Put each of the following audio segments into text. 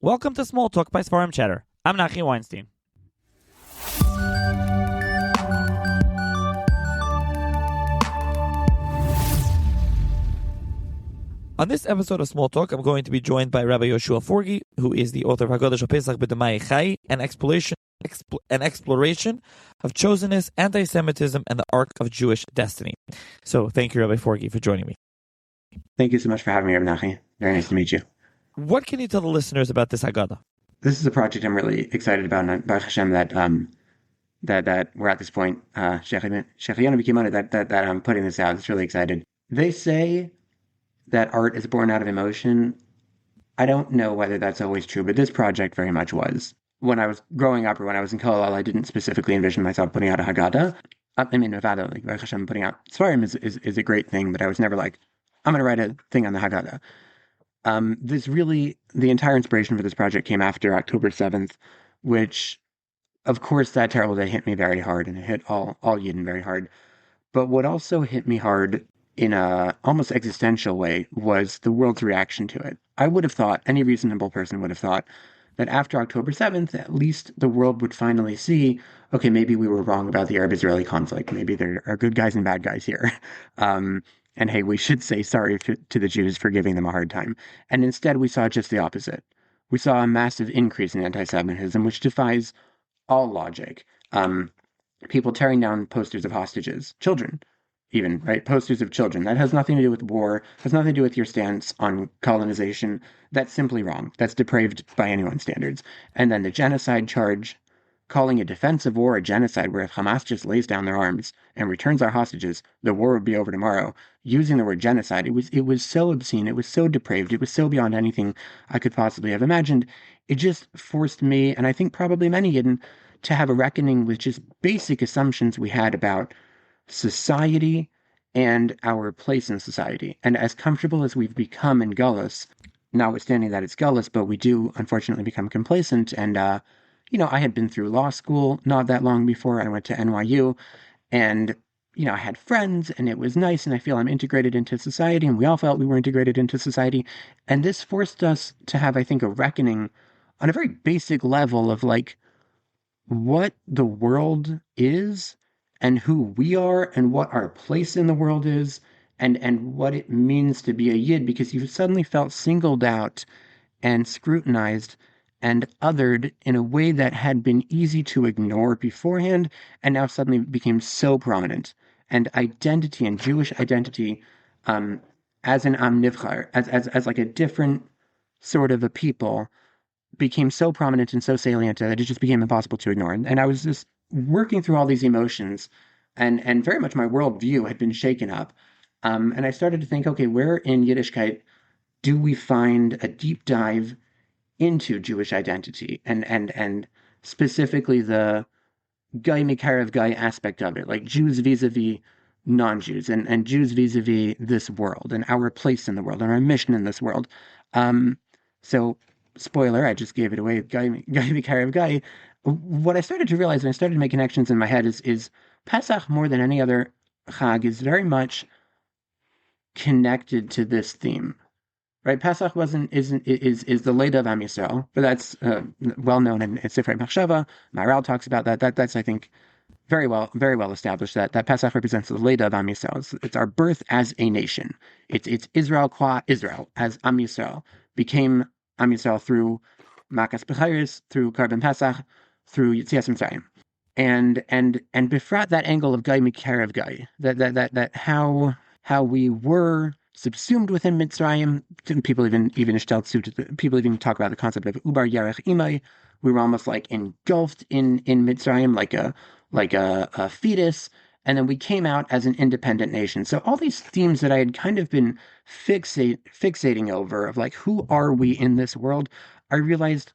Welcome to Small Talk by Sfarim Chatter. I'm Nachi Weinstein. On this episode of Small Talk, I'm going to be joined by Rabbi Yehoshua Forgy, who is the author of Haggadah Shel Pesach b'Damai Chayi, an exploration of chosenness, anti-Semitism, and the arc of Jewish destiny. So, thank you, Rabbi Forgy, for joining me. Thank you so much for having me, Rabbi Nachi. Very nice to meet you. What can you tell the listeners about this Haggadah? This is a project I'm really excited about, and Baruch Hashem that we're at this point. That I'm putting this out. It's really excited. They say that art is born out of emotion. I don't know whether that's always true, but this project very much was. When I was growing up or when I was in Kollel, I didn't specifically envision myself putting out a Haggadah. I mean, Nevada, like Baruch Hashem, putting out Sfarim is a great thing, but I was never like, I'm going to write a thing on the Haggadah. The entire inspiration for this project came after October 7th, which, of course, that terrible day hit me very hard, and it hit all Yidden very hard. But what also hit me hard in a almost existential way was the world's reaction to it. I would have thought, any reasonable person would have thought, that after October 7th, at least the world would finally see, okay, maybe we were wrong about the Arab-Israeli conflict. Maybe there are good guys and bad guys here. And hey, we should say sorry to the Jews for giving them a hard time. And instead, we saw just the opposite. We saw a massive increase in anti-Semitism, which defies all logic. People tearing down posters of hostages, children, even, right? Posters of children. That has nothing to do with war, has nothing to do with your stance on colonization. That's simply wrong. That's depraved by anyone's standards. And then the genocide charge, calling a defensive war a genocide, where if Hamas just lays down their arms and returns our hostages, the war would be over tomorrow. Using the word genocide, it was so obscene, it was so depraved, it was so beyond anything I could possibly have imagined. It just forced me, and I think probably many Yidden, to have a reckoning with just basic assumptions we had about society and our place in society. And as comfortable as we've become in Gullus, notwithstanding that it's Gullus, but we do unfortunately become complacent. And, I had been through law school not that long before. I went to NYU, and, I had friends, and it was nice, and I feel I'm integrated into society, and we all felt we were integrated into society. And this forced us to have, I think, a reckoning on a very basic level of, like, what the world is and who we are and what our place in the world is and what it means to be a Yid, because you suddenly felt singled out and scrutinized and othered in a way that had been easy to ignore beforehand and now suddenly became so prominent. And identity and Jewish identity as an Am Nivchar, as like a different sort of a people, became so prominent and so salient that it just became impossible to ignore. And I was just working through all these emotions, and very much my worldview had been shaken up. And I started to think, okay, where in Yiddishkeit do we find a deep dive into Jewish identity and specifically the Guy Mikarev Guy aspect of it, like Jews vis-a-vis non-Jews and Jews vis-a-vis this world and our place in the world and our mission in this world. So, spoiler, I just gave it away, Guy Mikarev Guy. What I started to realize, and I started to make connections in my head, is Pesach, more than any other Chag, is very much connected to this theme, right? Pesach is the Leidah of Am Yisrael, but that's well known in Sifrei Machshava. Maharal talks about that. That's, I think, very well established that Pesach represents the Leidah of Am Yisrael. It's our birth as a nation. It's Israel qua Israel, as Am Yisrael became Am Yisrael through Makas Becharis, through Karban Pesach, through Yitzias Mitzrayim. And befrat that angle of Guy Mikarev Guy, that how we were subsumed within Mitzrayim. People even talk about the concept of Ubar Yarech Imai. We were almost like engulfed in Mitzrayim, like a fetus, and then we came out as an independent nation. So all these themes that I had kind of been fixating over, of like, who are we in this world, I realized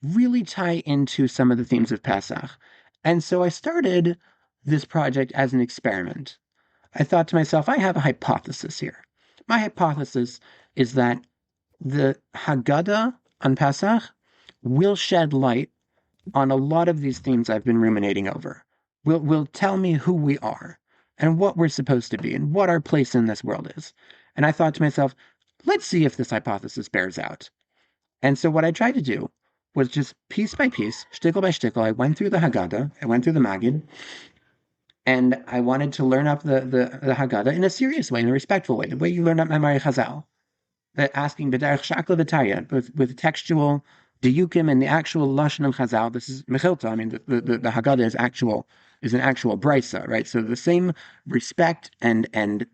really tie into some of the themes of Pesach. And so I started this project as an experiment. I thought to myself, I have a hypothesis here. My hypothesis is that the Haggadah on Pesach will shed light on a lot of these themes I've been ruminating over. Will tell me who we are and what we're supposed to be and what our place in this world is. And I thought to myself, let's see if this hypothesis bears out. And so what I tried to do was just piece by piece, shtickle by shtickle, I went through the Haggadah, I went through the Maggid, and I wanted to learn up the Haggadah in a serious way, in a respectful way, the way you learn up Memari Chazal, asking b'derech shakla v'taya, with textual diyukim and the actual lashon of Chazal. This is mechilta. I mean, the Haggadah is an actual brisa, right? So the same respect and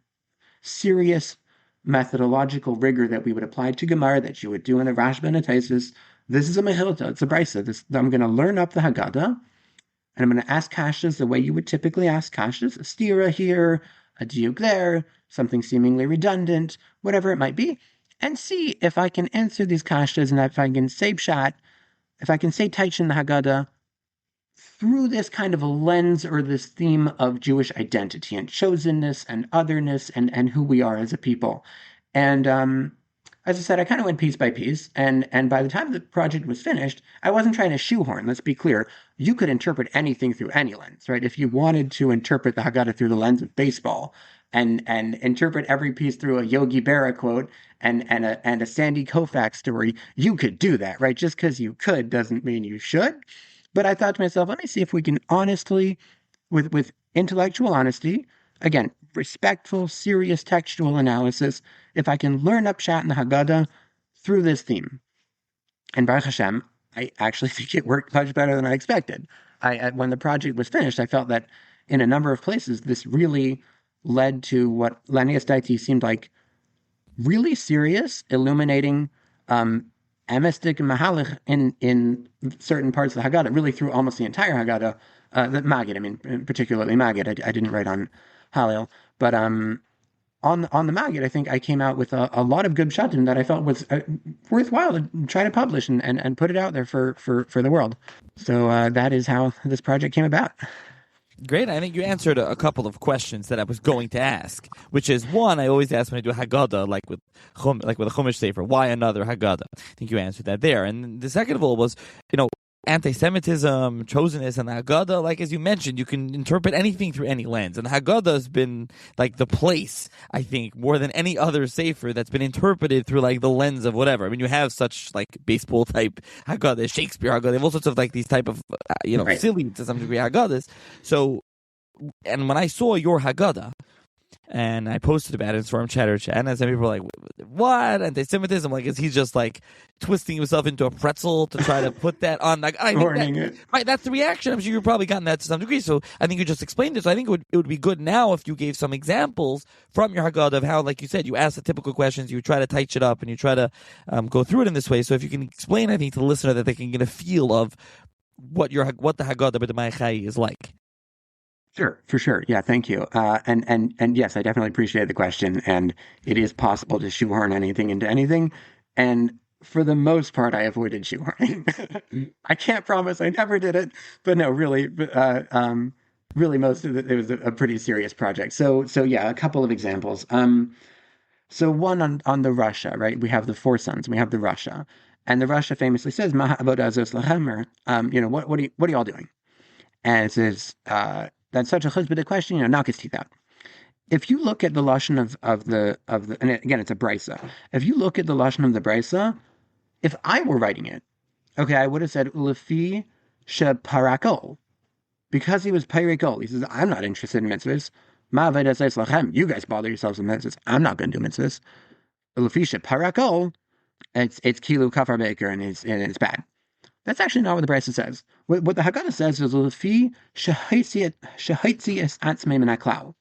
serious methodological rigor that we would apply to Gemara, that you would do in the Rashba and a Taisus. This is a mechilta. It's a brisa. I'm going to learn up the Haggadah, and I'm going to ask kashas the way you would typically ask kashas, a stira here, a diuk there, something seemingly redundant, whatever it might be, and see if I can answer these kashas and if I can say pshat, if I can say taich in the Haggadah through this kind of a lens or this theme of Jewish identity and chosenness and otherness and who we are as a people. And as I said, I kind of went piece by piece, and by the time the project was finished, I wasn't trying to shoehorn. Let's be clear. You could interpret anything through any lens, right? If you wanted to interpret the Haggadah through the lens of baseball and interpret every piece through a Yogi Berra quote and a Sandy Koufax story, you could do that, right? Just because you could doesn't mean you should. But I thought to myself, let me see if we can honestly, with intellectual honesty, again, respectful, serious textual analysis, if I can learn up Pshat in the Haggadah through this theme. And Baruch Hashem, I actually think it worked much better than I expected. When the project was finished, I felt that in a number of places, this really led to what Lanius Daiti seemed like really serious, illuminating emistic mahalich in certain parts of the Haggadah, really through almost the entire Haggadah, the Maggid, I mean, particularly Maggid. I didn't write on Hallel, but on the Maggid, I think I came out with a lot of good pshatim that I felt was worthwhile to try to publish and put it out there for the world. So that is how this project came about. Great. I think you answered a couple of questions that I was going to ask, which is one, I always ask when I do a Haggadah, like with a Chumash Sefer, why another Haggadah? I think you answered that there. And the second of all was, anti-Semitism, chosenness, and the Haggadah, like as you mentioned, you can interpret anything through any lens. And the Haggadah has been like the place, I think, more than any other Sefer that's been interpreted through like the lens of whatever. I mean, you have such like baseball type Haggadah, Shakespeare Haggadah, they have all sorts of like these type of, Right. silly to some degree Haggadahs. So, and when I saw your Haggadah, and I posted about it in Storm Chatter Chat, and some people were like, what? Anti-Semitism? Like, is he just like twisting himself into a pretzel to try to put that on? Like, I think right, that's the reaction. I'm sure you've probably gotten that to some degree. So I think you just explained it. So I think it would be good now if you gave some examples from your Haggadah of how, like you said, you ask the typical questions, you try to tighten it up, and you try to go through it in this way. So if you can explain, I think, to the listener that they can get a feel of what the Haggadah b'Demai Chayi is like. Sure, for sure. Yeah, thank you. And yes, I definitely appreciate the question. And it is possible to shoehorn anything into anything. And for the most part, I avoided shoehorning. I can't promise I never did it, but no, really, really, most of it was a pretty serious project. So yeah, a couple of examples. So one on the Russia, right? We have the four sons. We have the Russia, and the Russia famously says, "Ma avodah zos lachem," or what are you all doing? And it says, that's such a chizbedic question, knock his teeth out. If you look at the lashon of the, and again, it's a brisa. If you look at the lashon of the brisa, if I were writing it, okay, I would have said, ulefi sheparakol, because he was parakol. He says, I'm not interested in mitzvahs. Ma avodah zos lachem. You guys bother yourselves with mitzvahs. I'm not going to do mitzvahs. Ulefi sheparakol, it's kilu kafar baker, and it's bad. That's actually not what the Brisa says. What the Haggadah says is lefi shehitzias atzmei min haklau,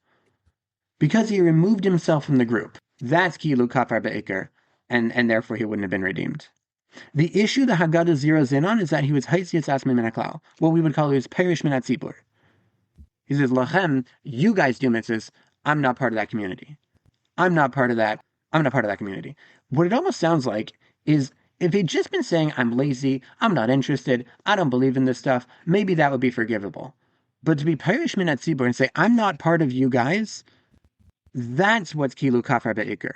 because he removed himself from the group. That's kilu kafar be'ikr, and therefore he wouldn't have been redeemed. The issue the Haggadah zeroes in on is that he was hitzias atzmei min haklau, what we would call his perish min hatzibur. He says, lachem, you guys do mitzvahs. I'm not part of that community. I'm not part of that community. What it almost sounds like is, if he'd just been saying, I'm lazy, I'm not interested, I don't believe in this stuff, maybe that would be forgivable. But to be Perish min hatzibur and say, I'm not part of you guys, that's what's kilu kafar be'ikr.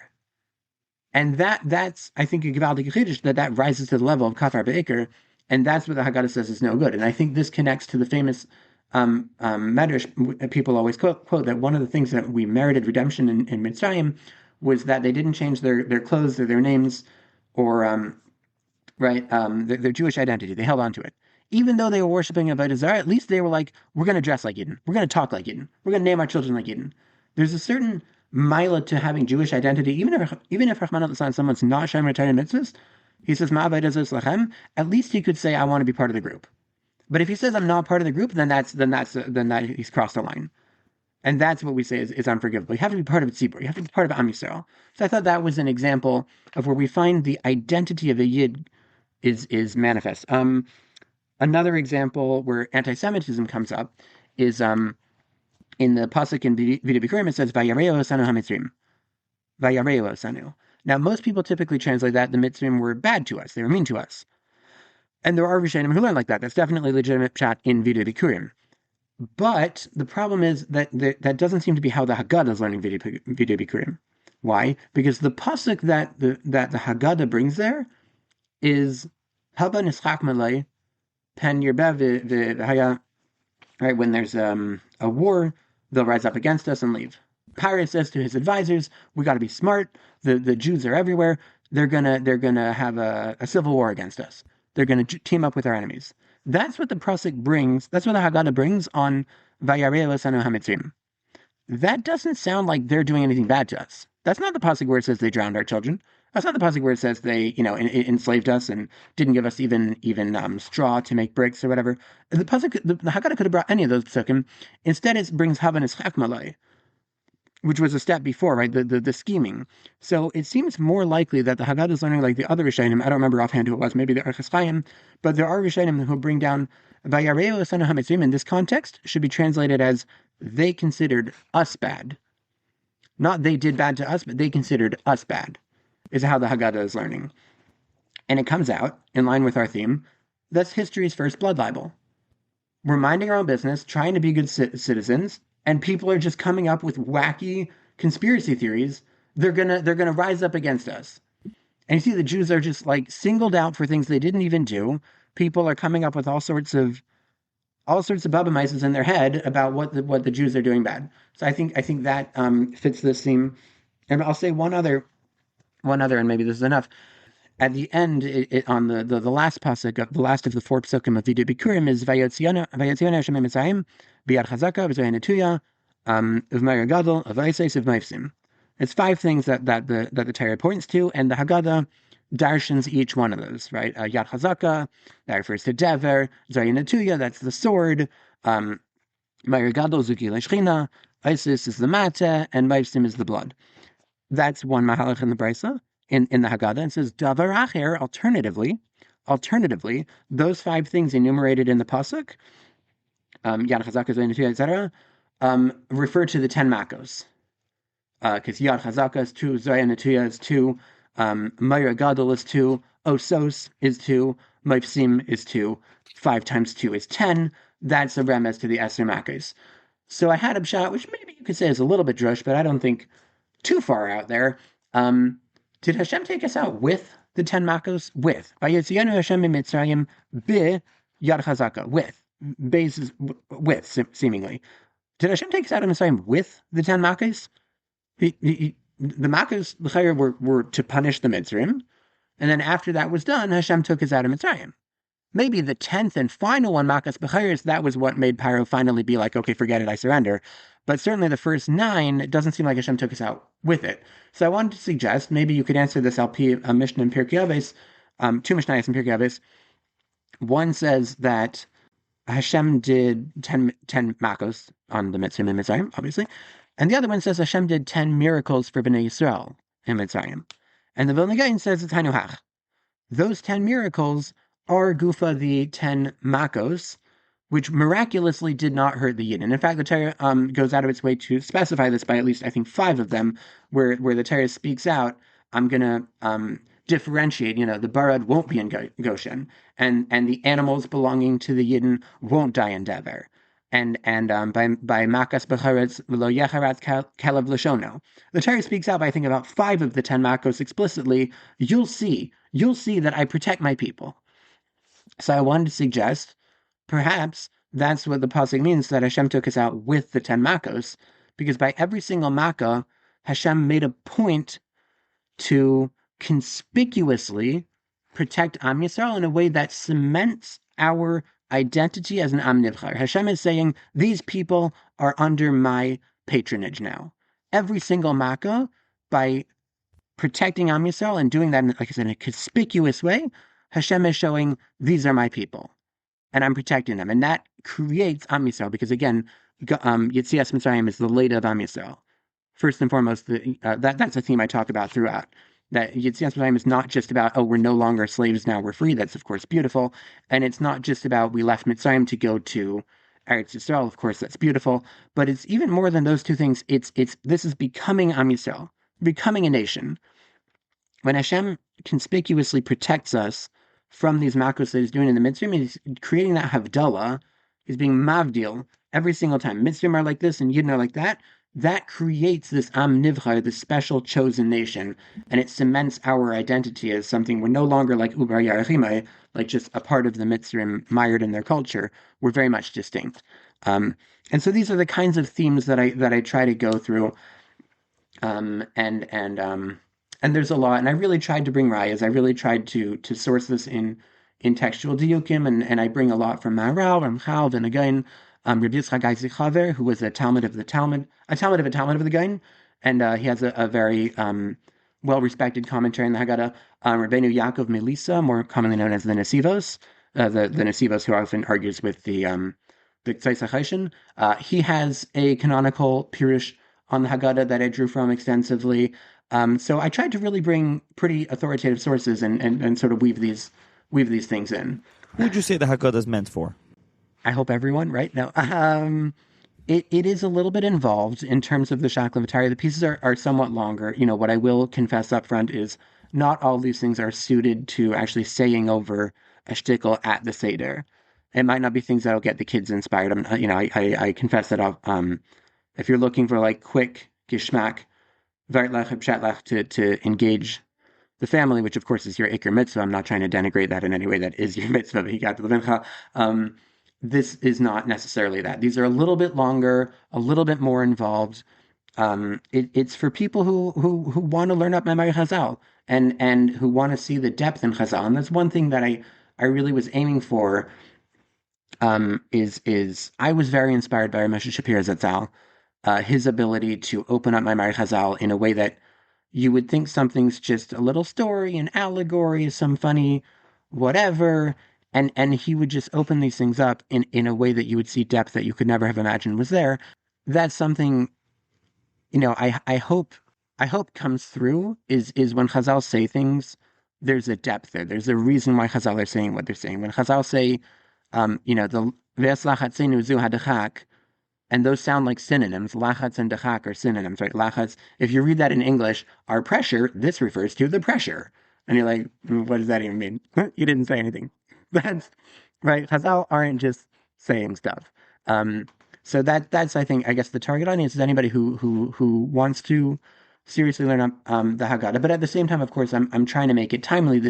And that's, I think, a givaldik chiddush, that rises to the level of kafar be'ikr, and that's what the Haggadah says is no good. And I think this connects to the famous medrash people always quote, that one of the things that we merited redemption in Mitzrayim was that they didn't change their clothes or their names, or right? Their Jewish identity. They held on to it. Even though they were worshiping Avodah Zarah, at least they were like, we're going to dress like Yidden. We're going to talk like Yidden. We're going to name our children like Yidden. There's a certain mila to having Jewish identity, even if Rahman al someone's not Shem Torah mitzvahs, he says, Ma avodah zarah lachem, at least he could say, I want to be part of the group. But if he says I'm not part of the group, then he's crossed the line. And that's what we say is unforgivable. You have to be part of a tzibur. You have to be part of Am Yisrael. So I thought that was an example of where we find the identity of a Yid is manifest. Another example where anti-Semitism comes up is in the pasuk in Vidya Bikurim. It says Vayareu osanu hamitzrim. Vayareu osanu. Now most people typically translate that the Mitzrim were bad to us. They were mean to us. And there are Rishonim who learn like that. That's definitely a legitimate pshat in Vidya Bikurim. But the problem is that that doesn't seem to be how the Haggadah is learning Vidya Bikurim. Why? Because the pasuk that the Haggadah brings there is Haba nischak malay pen yirbev v'haya. Right, when there's a war, they'll rise up against us and leave. Paro says to his advisors, "We got to be smart. The Jews are everywhere. They're gonna have a civil war against us. They're gonna team up with our enemies." That's what the pasuk brings. That's what the Haggadah brings on Vayareu osanu hamitzrim. That doesn't sound like they're doing anything bad to us. That's not the pasuk where it says they drowned our children. That's not the pasuk where it says they, enslaved us and didn't give us even straw to make bricks or whatever. The pasuk, the Haggadah could have brought any of those psukim. Instead, it brings Havan Ischak Malay, which was a step before, right? The scheming. So it seems more likely that the Haggadah is learning like the other Rishonim. I don't remember offhand who it was. Maybe the Orchos Chaim, but there are Rishonim who bring down Vayareu osanu hamitzrim in this context should be translated as they considered us bad. Not they did bad to us, but they considered us bad, is how the Haggadah is learning. And it comes out, in line with our theme, that's history's first blood libel. We're minding our own business, trying to be good citizens, and people are just coming up with wacky conspiracy theories. They're gonna rise up against us. And you see the Jews are just like singled out for things they didn't even do. People are coming up with all sorts of Baba in their head about what the Jews are doing bad. So I think that fits this theme. And I'll say one other, and maybe this is enough. At the end, on the last pasuk, the last of the 4 psukim of Vidya Bikurim is Vayotzionu Hashem Mitzrayim Biyad Chazaka V'Zoy Netuya V'Meir Gadol V'Aiseis V'Maifsim. It's 5 things that the Torah points to, and the Haggadah darshans each one of those, right? Yad Chazaka, that refers to Dever. Zoy Netuya, that's the sword. Meir Gadol Zuki L'Shchina. Isis is the mateh, and Maifsim is the blood. That's one mahalach in the Brisa. In the Haggadah, and says davar acher. Alternatively, those 5 things enumerated in the pasuk, Yad Chazaka, Zoy Netuya, etc., refer to the 10 makos. Because Yad Chazaka is 2, Zoy Netuya is 2, Meir Gadol is 2, Osos is 2, Maifsim is 2, 5 times 2 is 10. That's a remez to the Esser makos. So I had a pshat, which maybe you could say is a little bit drush, but I don't think too far out there. Did Hashem take us out with the 10 makos? With. Vayotzionu Hashem Mitzrayim bi Yad Chazaka. With. Bases with, seemingly. Did Hashem take us out of Mitzrayim with the 10 makos? The makos, the were to punish the Mitzrayim. And then after that was done, Hashem took us out of Mitzrayim. Maybe the 10th and final one, Makas B'chayres, that was what made Paro finally be like, okay, forget it, I surrender. But certainly the first 9, it doesn't seem like Hashem took us out with it. So I wanted to suggest, maybe you could answer this LP Mishnah in Pirkei Avos, 2 Mishnayos in Pirkei Avos. One says that Hashem did 10 makos on the Mitzrayim in Mitzrayim, obviously. And the other one says Hashem did 10 miracles for Bnei Yisrael in Mitzrayim. And the Vilna Gaon says it's Hanuhach. Those 10 miracles are Gufa the 10 makos, which miraculously did not hurt the Yidden. In fact, the Torah goes out of its way to specify this by at least, I think, 5 of them, where the Torah speaks out, I'm going to differentiate, the Barad won't be in Goshen, and the animals belonging to the Yidden won't die in Dever. And by Makas B'charetz V'lo Yecharatz Kelev L'shono. The Torah speaks out by, I think, about 5 of the 10 makos explicitly. You'll see that I protect my people. So I wanted to suggest, perhaps that's what the pasuk means, that Hashem took us out with the 10 makos, because by every single makkah, Hashem made a point to conspicuously protect Am Yisrael in a way that cements our identity as an Am Nivchar. Hashem is saying, these people are under my patronage now. Every single makkah, by protecting Am Yisrael and doing that, like I said, in a conspicuous way, Hashem is showing, these are my people, and I'm protecting them. And that creates Am Yisrael, because again, Yetzias Mitzrayim is the Leda of Am Yisrael. First and foremost, that's a theme I talk about throughout. That Yetzias Mitzrayim is not just about, oh, we're no longer slaves, now we're free. That's, of course, beautiful. And it's not just about we left Mitzrayim to go to Eretz Yisrael. Of course, that's beautiful. But it's even more than those two things. This is becoming Am Yisrael, becoming a nation. When Hashem conspicuously protects us from these makos that he's doing in the Mitzrayim, he's creating that Havdalah. He's being Mavdil every single time. Mitzrayim are like this and Yidden are like that. That creates this Am Nivchar, this special chosen nation, and it cements our identity as something. We're no longer like Ubar Yarachimai, like just a part of the Mitzrayim mired in their culture. We're very much distinct. And so these are the kinds of themes that I try to go through. And there's a lot, and I really tried to bring rayas. I really tried to source this in textual diukim, and I bring a lot from Maharal, Ramchal, and again, Rabbi Yitzchak Chayi, who was a Talmud of the Talmud of the Gaon, and he has a very well-respected commentary in the Haggadah. Rabbeinu Yaakov Melissa, more commonly known as the Nesivos, the Nesivos who often argues with the Tzais HaChayshin. He has a canonical pirush on the Haggadah that I drew from extensively. So I tried to really bring pretty authoritative sources and sort of weave these things in. Who would you say the Haggadah is meant for? I hope everyone, right? No, it is a little bit involved in terms of the Shaklavataria. The pieces are somewhat longer. You know, what I will confess up front is not all these things are suited to actually saying over a shtickle at the Seder. It might not be things that'll get the kids inspired. I confess that if you're looking for like quick gishmak, to engage the family, which of course is your Iker mitzvah. I'm not trying to denigrate that in any way. That is your mitzvah, but he got to the this is not necessarily that. These are a little bit longer, a little bit more involved. It's for people who want to learn up Memari Chazal and who want to see the depth in Chazal. And that's one thing that I really was aiming for. Is I was very inspired by Ramesh Shapira Zatzal, his ability to open up Memari Chazal in a way that you would think something's just a little story, an allegory, some funny whatever. And he would just open these things up in a way that you would see depth that you could never have imagined was there. That's something, I hope comes through is when Chazal say things, there's a depth there. There's a reason why Chazal are saying what they're saying. When Chazal say, the Ves Lachatzenu Zu Hadachak, and those sound like synonyms. Lachatz and dachak are synonyms, right? Lachatz, if you read that in English, our pressure, this refers to the pressure. And you're like, what does that even mean? You didn't say anything. That's right. Chazal aren't just saying stuff. So that's I guess the target audience is anybody who wants to seriously learn the Haggadah. But at the same time, of course, I'm trying to make it timely.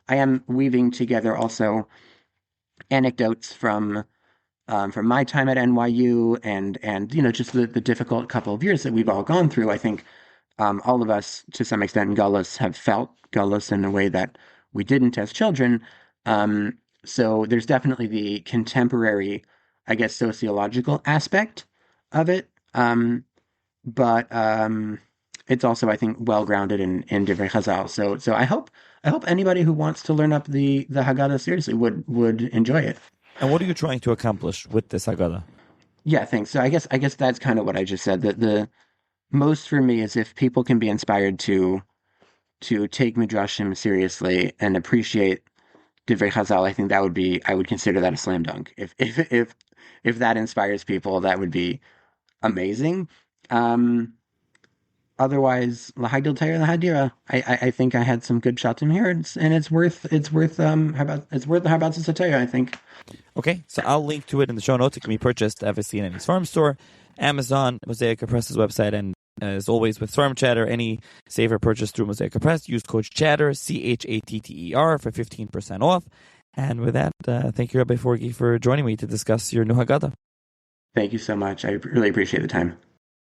I am weaving together also anecdotes from my time at NYU and just the difficult couple of years that we've all gone through. I think all of us, to some extent, in Galus have felt Galus in a way that we didn't as children. So there's definitely the contemporary, I guess, sociological aspect of it. But it's also, I think, well grounded in Divrei Chazal. So I hope anybody who wants to learn up the Haggadah seriously would enjoy it. And what are you trying to accomplish with this Haggadah? Yeah, thanks. So I guess that's kind of what I just said. The most for me is if people can be inspired to take Midrashim seriously and appreciate Divrei Chazal, I think I would consider that a slam dunk. If that inspires people, that would be amazing. Otherwise, Lahagdil Teir Lahadira. I think I had some good shatim here, and it's worth the Harbat Sataya, I think. Okay, so I'll link to it in the show notes. It can be purchased obviously in any farm store, Amazon, Mosaic Press's website, and as always with Farm Chatter, any saver purchase through Mosaic Press, use code Chatter CHATTER for 15% off. And with that, thank you, Rabbi Forgy, for joining me to discuss your new Haggadah. Thank you so much. I really appreciate the time.